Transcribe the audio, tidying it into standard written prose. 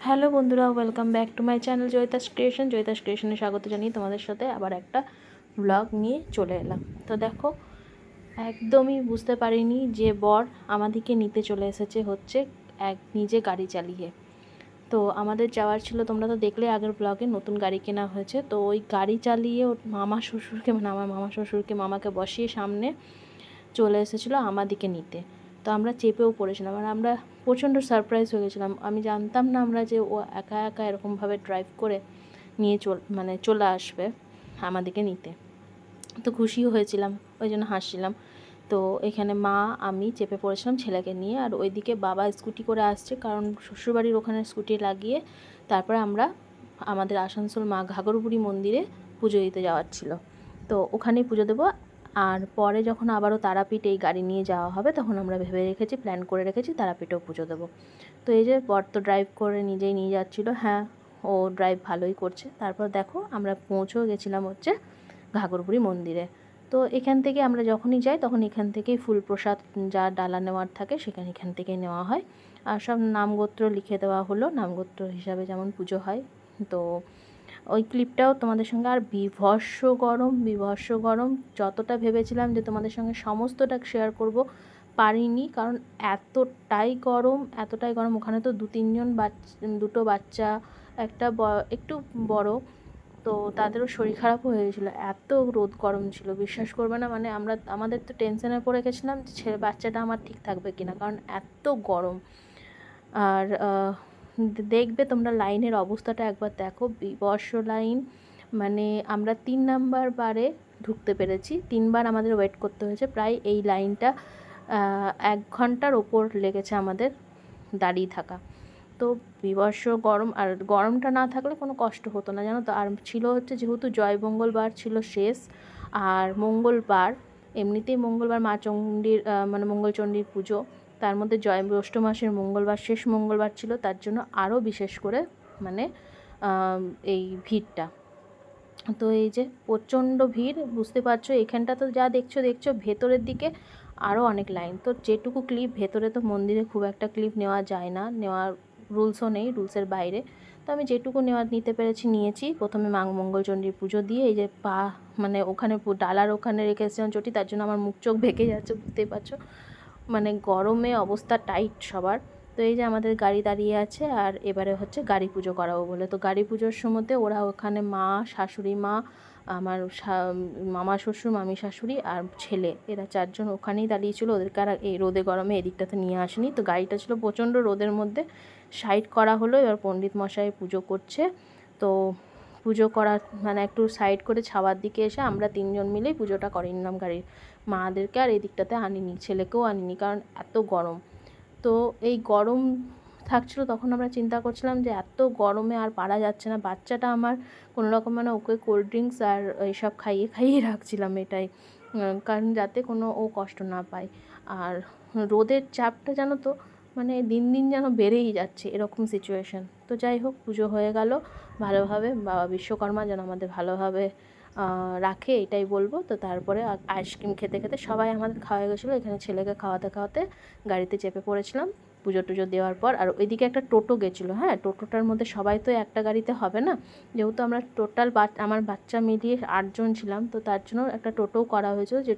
Hello বন্ধুরা, welcome back to my channel Joyita's ক্রিয়েশনে স্বাগত জানিয়ে তোমাদের সাথে আবার একটা ব্লগ নিয়ে চলে এলাম। তো দেখো, একদমই বুঝতে পারিনি যে বর আমাদেরকে নিতে চলে এসেছে হচ্ছে নিজে গাড়ি চালিয়ে। তো আমাদের যাওয়ার ছিল, তোমরা তো দেখলে আগের ব্লগে, নতুন গাড়ি কেনা হয়েছে। তো ওই গাড়ি চালিয়ে ওর মামা শ্বশুরকে, মানে আমার মামা শ্বশুরকে, মামাকে বসিয়ে সামনে চলে এসেছিলো আমাদেরকে নিতে। তো আমরা চেপেও পড়েছিলাম, আর আমরা প্রচণ্ড সারপ্রাইজ হয়ে গেছিলাম। আমি জানতাম না আমরা যে ও একা একা এরকমভাবে ড্রাইভ করে নিয়ে চলে আসবে আমাদেরকে নিতে। তো খুশিও হয়েছিলাম, ওই জন্য হাসছিলাম। তো এখানে মা আমি চেপে পড়েছিলাম ছেলেকে নিয়ে, আর ওইদিকে বাবা স্কুটি করে আসছে, কারণ শ্বশুরবাড়ির ওখানে স্কুটি লাগিয়ে তারপরে আমরা আমাদের আসানসোল মা ঘাগরবুড়ি মন্দিরে পুজো দিতে যাওয়ার ছিল। তো ওখানেই পুজো দেবো। আর পরে যখন আবারও তারাপীঠ এই গাড়ি নিয়ে যাওয়া হবে, তখন আমরা ভেবে রেখেছি, প্ল্যান করে রেখেছি তারাপীঠেও পুজো দেবো। তো এই যে বর তো ড্রাইভ করে নিজেই নিয়ে যাচ্ছিলো। হ্যাঁ, ও ড্রাইভ ভালোই করছে। তারপর দেখো আমরা পৌঁছেও গেছিলাম হচ্ছে ঘাগরবুড়ি মন্দিরে। তো এখান থেকে আমরা যখনই যাই তখন এখান থেকেই ফুল প্রসাদ যা ডালা নেওয়ার থাকে এখান থেকেই নেওয়া হয়। আর সব নামগোত্র লিখে দেওয়া হলো, নামগোত্র হিসাবে যেমন পুজো হয়। তো ওই ক্লিপটাও তোমাদের সঙ্গে, আর বিভৎস গরম, যতটা ভেবেছিলাম যে তোমাদের সঙ্গে সমস্তটা শেয়ার করব, পারিনি, কারণ এতটাই গরম। ওখানে তো দুটো বাচ্চা, একটা একটু বড়, তো তাদেরও শরীর খারাপও হয়ে গেছিলো, এত রোদ গরম ছিল, বিশ্বাস করবে না। মানে আমাদের তো টেনশনে পড়ে গেছিলাম যে বাচ্চাটা আমার ঠিক থাকবে কিনা, কারণ এত গরম। আর দেখবে তোমরা লাইনের অবস্থাটা একবার দেখো, বিভৎস লাইন। মানে আমরা 3 নাম্বার বারে ঢুকতে পেরেছি, 3বার আমাদের ওয়েট করতে হয়েছে। প্রায় এই লাইনটা 1 ঘন্টার ওপর লেগেছে আমাদের দাঁড়িয়ে থাকা। তো বিভৎস গরম, আর গরমটা না থাকলে কোনো কষ্ট হতো না, জানো তো। আর ছিল হচ্ছে, যেহেতু মঙ্গলবার ছিল শেষ, আর মঙ্গলবার এমনিতেই মঙ্গলবার মা চণ্ডীর মানে মঙ্গলচণ্ডীর পুজো, তার মধ্যে জ্যৈষ্ঠ মাসের মঙ্গলবার শেষ মঙ্গলবার ছিল, তার জন্য আরও বিশেষ করে মানে এই ভিড়টা। তো এই যে প্রচণ্ড ভিড়, বুঝতে পারছো। এখানটা তো যা দেখছো, ভেতরের দিকে আরও অনেক লাইন। তো যেটুকু ক্লিপ ভেতরে, তো মন্দিরে খুব একটা ক্লিপ নেওয়া যায় না, নেওয়ার রুলসও নেই, রুলসের বাইরে। তো আমি যেটুকু নিতে পেরেছি নিয়েছি। প্রথমে মঙ্গলচণ্ডীর পুজো দিয়ে এই যে মানে ওখানে ডালার ওখানে রেখে এসেছিলাম চটি, তার জন্য আমার মুখ চোখ ভেঙে যাচ্ছে, বুঝতেই পারছো। মানে গরমে অবস্থা টাইট সবার। তো এই যে আমাদের গাড়ি দাঁড়িয়ে আছে, আর এবারে হচ্ছে গাড়ি পুজো করাবো বলে। তো গাড়ি পুজোর সময়তে ওরা ওখানে মা, শাশুড়ি মা, আমার মামা শ্বশুর, মামি শাশুড়ি আর ছেলে, এরা 4 জন ওখানেই দাঁড়িয়েছিল। ওদেরকে আর এই রোদে গরমে এদিকটাতে নিয়ে আসেনি। তো গাড়িটা ছিল প্রচণ্ড রোদের মধ্যে, সাইড করা হলো। এবার পণ্ডিত মশাই পুজো করছে। তো পুজো করা মানে একটু সাইড করে ছাওয়ার দিকে এসে আমরা 3 জন মিলেই পুজোটা করে নিলাম গাড়ির। মাদেরকে আর এই দিকটাতে আনিনি, ছেলেকেও আনিনি, কারণ এত গরম। তো এই গরম থাকছিলো, তখন আমরা চিন্তা করছিলাম যে এত গরমে আর পারা যাচ্ছে না। বাচ্চাটা আমার কোনো রকম, মানে ওকে কোল্ড ড্রিঙ্কস আর এইসব খাইয়ে রাখছিলাম, এটাই কারণ যাতে ও কষ্ট না পায়। আর রোদের চাপটা জানো তো, মানে দিন দিন যেন বেড়েই যাচ্ছে, এরকম সিচুয়েশান। তো যাই হোক, পুজো হয়ে গেল ভালোভাবে। বাবা বিশ্বকর্মা যেন আমাদের ভালোভাবে রাখে, এটাই বলবো। তো তারপরে আইসক্রিম খেতে খেতে সবাই আমাদের খাওয়া গেছিলো। এখানে ছেলেকে খাওয়াতে খাওয়াতে গাড়িতে চেপে পড়েছিলাম পুজো টুজো দেওয়ার পর। আর ওইদিকে একটা টোটো গেছিলো। হ্যাঁ, টোটোটার মধ্যে সবাই তো একটা গাড়িতে হবে না, যেহেতু আমরা টোটাল আমার বাচ্চা মিলিয়ে 8 জন ছিলাম, তো তার জন্য একটা টোটোও করা হয়েছিল, যে